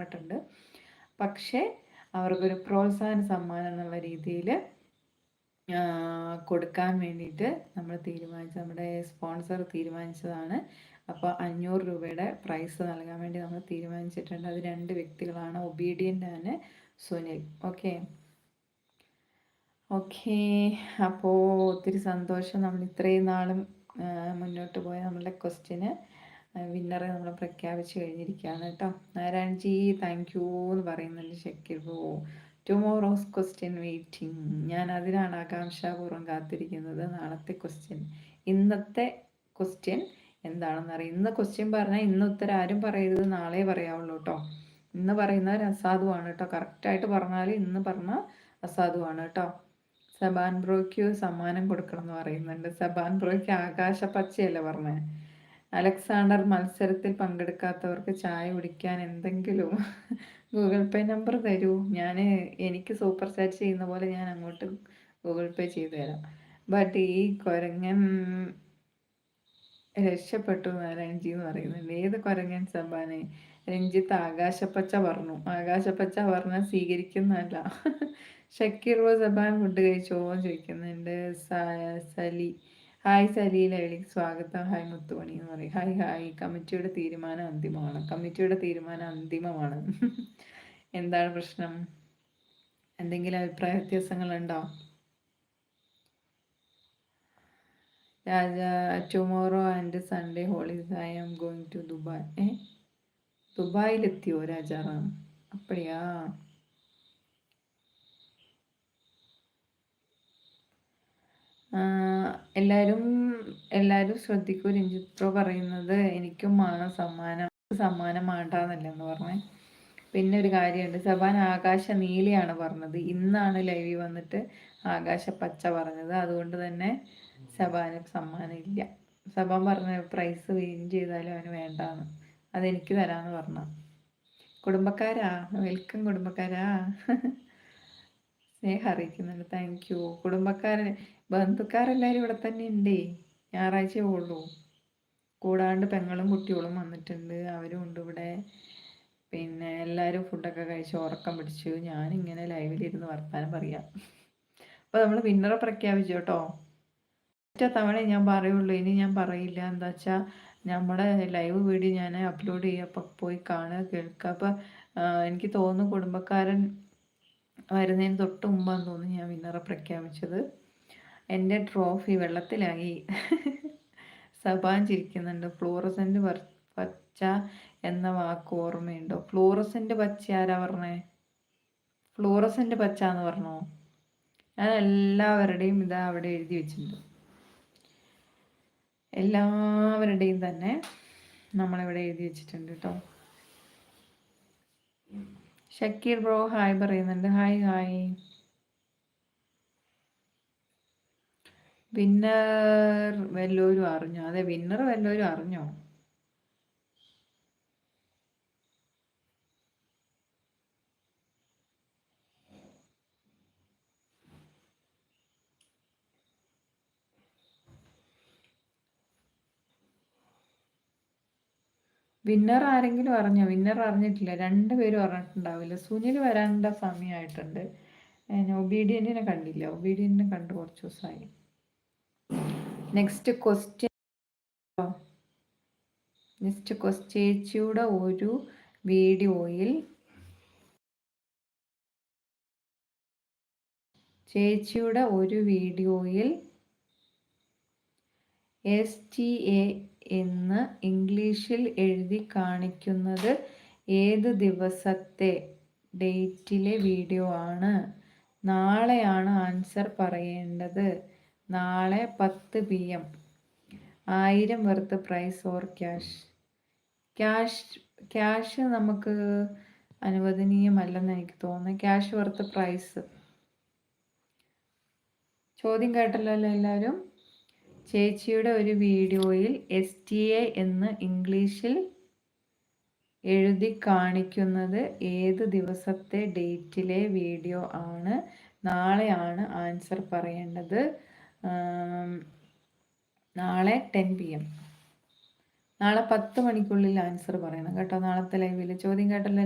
പറഞ്ഞിട്ടുണ്ട്. പക്ഷേ അവർക്കൊരു പ്രോത്സാഹന സമ്മാനം എന്നുള്ള രീതിയിൽ കൊടുക്കാൻ വേണ്ടിയിട്ട് നമ്മുടെ സ്പോൺസർ തീരുമാനിച്ചതാണ്. അപ്പോൾ 500 രൂപയുടെ പ്രൈസ് നൽകാൻ വേണ്ടി നമ്മൾ തീരുമാനിച്ചിട്ടുണ്ട്. അത് 2 വ്യക്തികളാണ്, ഒബീഡിയൻ്റ് ആൻഡ് സുനിൽ. ഓക്കെ, അപ്പോൾ ഒത്തിരി സന്തോഷം. നമ്മൾ ഇത്രയും നാളും മുന്നോട്ട് പോയ നമ്മളുടെ ക്വസ്റ്റ്യന് വിന്നറെ നമ്മൾ പ്രഖ്യാപിച്ച് കഴിഞ്ഞിരിക്കുകയാണ് കേട്ടോ. നാരായൺജി താങ്ക് യു എന്ന് പറയുന്നുണ്ട്. Shakir bro tomorrow's question waiting. ഞാൻ അതിനാണ് ആകാംക്ഷാപൂർവ്വം കാത്തിരിക്കുന്നത്. നാളത്തെ ക്വസ്റ്റ്യൻ, ഇന്നത്തെ ക്വസ്റ്റ്യൻ എന്താണെന്ന് അറിയാം. ഇന്ന് ക്വസ്റ്റ്യൻ പറഞ്ഞാൽ ഇന്ന് ഉത്തരം ആരും പറയരുത്, നാളെ പറയാവുള്ളൂ കേട്ടോ. ഇന്ന് പറയുന്നവർ അസാധുവാണ് കേട്ടോ. കറക്റ്റായിട്ട് പറഞ്ഞാൽ ഇന്ന് പറഞ്ഞാൽ അസാധുവാണ് കേട്ടോ. സബാൻ ബ്രോയ്ക്ക് സമ്മാനം കൊടുക്കണം എന്ന് പറയുന്നുണ്ട്. സബാൻ ബ്രോയ്ക്ക് ആകാശപ്പച്ചയല്ലേ പറഞ്ഞത്. അലക്സാണ്ടർ മത്സരത്തിൽ പങ്കെടുക്കാത്തവർക്ക് ചായ കുടിക്കാൻ എന്തെങ്കിലും ഗൂഗിൾ പേ നമ്പർ തരൂ. എനിക്ക് സൂപ്പർ ചാറ്റ് ചെയ്യുന്ന പോലെ ഞാൻ അങ്ങോട്ട് ഗൂഗിൾ പേ ചെയ്തു തരാം. ബട്ട് ഈ കുരങ്ങൻ രക്ഷപ്പെട്ടു നാരായൺജി എന്ന് പറയുന്നുണ്ട്. ഏത് കുരങ്ങൻ സബാനെ? രഞ്ജിത്ത് ആകാശപ്പച്ച പറഞ്ഞു. ആകാശപ്പച്ച പറഞ്ഞാൽ സ്വീകരിക്കുന്നതല്ല. ഷക്കീർ സബാൻ ഫുഡ് കഴിച്ചോ എന്ന് ചോദിക്കുന്നുണ്ട്. സലി ഹായ് സലീലയിലേക്ക് സ്വാഗതം. ഹായ് മുത്തുമണി എന്ന് പറയും. ഹായ്. കമ്മിറ്റിയുടെ തീരുമാനം അന്തിമമാണ്. എന്താണ് പ്രശ്നം? എന്തെങ്കിലും അഭിപ്രായ വ്യത്യാസങ്ങളുണ്ടോ? Raja tomorrow and Sunday holidays I am going to Dubai. ദുബായിലെത്തിയോ രാജാറാം? അപ്പടിയാ. എല്ലാവരും ശ്രദ്ധിക്കൂ. രഞ്ജിത്ത് പറയുന്നത് എനിക്കും വേണം സമ്മാനം വേണ്ടാന്നല്ലെന്ന് പറഞ്ഞേ. പിന്നെ ഒരു കാര്യമുണ്ട്, സബാൻ ആകാശ നീലയാണ് പറഞ്ഞത്. ഇന്നാണ് ലൈവിൽ വന്നിട്ട് ആകാശ പച്ച പറഞ്ഞത്. അതുകൊണ്ട് തന്നെ സബാന് സമ്മാനം ഇല്ല. സബാൻ പറഞ്ഞ പ്രൈസ് വിൻ ചെയ്താലും അവന് വേണ്ടാന്ന്, അതെനിക്ക് തരാന്ന് പറഞ്ഞ. കുടുംബക്കാരാ, വെൽക്കം കുടുംബക്കാരാ. സ്നേഹം അറിയിക്കുന്നുണ്ട്. Thank you. ബന്ധുക്കാരെല്ലാവരും ഇവിടെ തന്നെ ഉണ്ടേ. ഞായറാഴ്ചയേ ഉള്ളൂ. കൂടാണ്ട് പെങ്ങളും കുട്ടികളും വന്നിട്ടുണ്ട്, അവരും ഉണ്ട് ഇവിടെ. പിന്നെ എല്ലാവരും ഫുഡൊക്കെ കഴിച്ച് ഉറക്കം പിടിച്ചു. ഞാനിങ്ങനെ ലൈവിലിരുന്ന് വർത്താനം പറയാം. അപ്പോൾ നമ്മൾ വിന്നറെ പ്രഖ്യാപിച്ചു കേട്ടോ. ഒറ്റ തവണ ഞാൻ പറയുള്ളൂ, ഇനി ഞാൻ പറയില്ല. എന്താ വെച്ചാൽ നമ്മുടെ ലൈവ് വീഡിയോ ഞാൻ അപ്ലോഡ് ചെയ്യുക, അപ്പോൾ പോയി കാണുക, കേൾക്കുക. അപ്പോൾ എനിക്ക് തോന്നുന്നു കുടുംബക്കാരൻ വരുന്നതിന് തൊട്ട് മുമ്പാന്ന് തോന്നുന്നു ഞാൻ വിന്നറെ പ്രഖ്യാപിച്ചത്. എൻ്റെ ട്രോഫി വെള്ളത്തിലായി. സബാൻ ചിരിക്കുന്നുണ്ട്. ഫ്ലൂറസെൻ്റ് പച്ച എന്ന വാക്ക് ഓർമ്മയുണ്ടോ? ഫ്ലൂറസെൻ്റ് പച്ച ആരാ പറഞ്ഞേ? ഫ്ലൂറസെൻ്റ് പച്ച എന്ന് പറഞ്ഞോ? ഞാൻ എല്ലാവരുടെയും ഇതാ അവിടെ എഴുതി വെച്ചിട്ടുണ്ട്. എല്ലാവരുടെയും തന്നെ നമ്മളിവിടെ എഴുതി വെച്ചിട്ടുണ്ട് കേട്ടോ. ഷക്കീർ ബ്രോ ഹായ് പറയുന്നുണ്ട്. ഹായ്. വിന്നർ വല്ലവരും അറിഞ്ഞോ? അതെ, വിന്നർ വല്ലവരും അറിഞ്ഞോ? വിന്നർ ആരെങ്കിലും അറിഞ്ഞോ? വിന്നർ അറിഞ്ഞിട്ടില്ല. 2 പേരും അറിഞ്ഞിട്ടുണ്ടാവില്ല. സുനിൽ വരാനുള്ള സമയമായിട്ടുണ്ട്. ഒബീഡിയന്റിനെ കണ്ടില്ല. ഒബീഡിയന്റിനെ കണ്ട് കുറച്ച് ദിവസമായി. നെക്സ്റ്റ് ക്വസ്റ്റ്യൻ ചേച്ചിയുടെ ഒരു വീഡിയോയിൽ STA എന്ന് ഇംഗ്ലീഷിൽ എഴുതി കാണിക്കുന്നത് ഏത് ദിവസത്തെ ഡേറ്റിലെ വീഡിയോ ആണ്? നാളെയാണ് ആൻസർ പറയേണ്ടത്. നാളെ 10 PM. 1000 worth price or cash നമുക്ക് അനുവദനീയമല്ലെന്ന് എനിക്ക് തോന്നുന്നു. Cash worth price. ചോദ്യം കേട്ടല്ലോ എല്ലാവരും. ചേച്ചിയുടെ ഒരു വീഡിയോയിൽ STA എന്ന് ഇംഗ്ലീഷിൽ എഴുതി കാണിക്കുന്നത് ഏത് ദിവസത്തെ ഡേറ്റിലെ വീഡിയോ ആണ്? നാളെയാണ് ആൻസർ പറയേണ്ടത്. നാളെ 10 PM. നാളെ 10 മണിക്കുള്ളിൽ ആൻസർ പറയണം കേട്ടോ. നാളത്തെ ലൈവിൽ ചോദ്യം കേട്ടല്ലോ.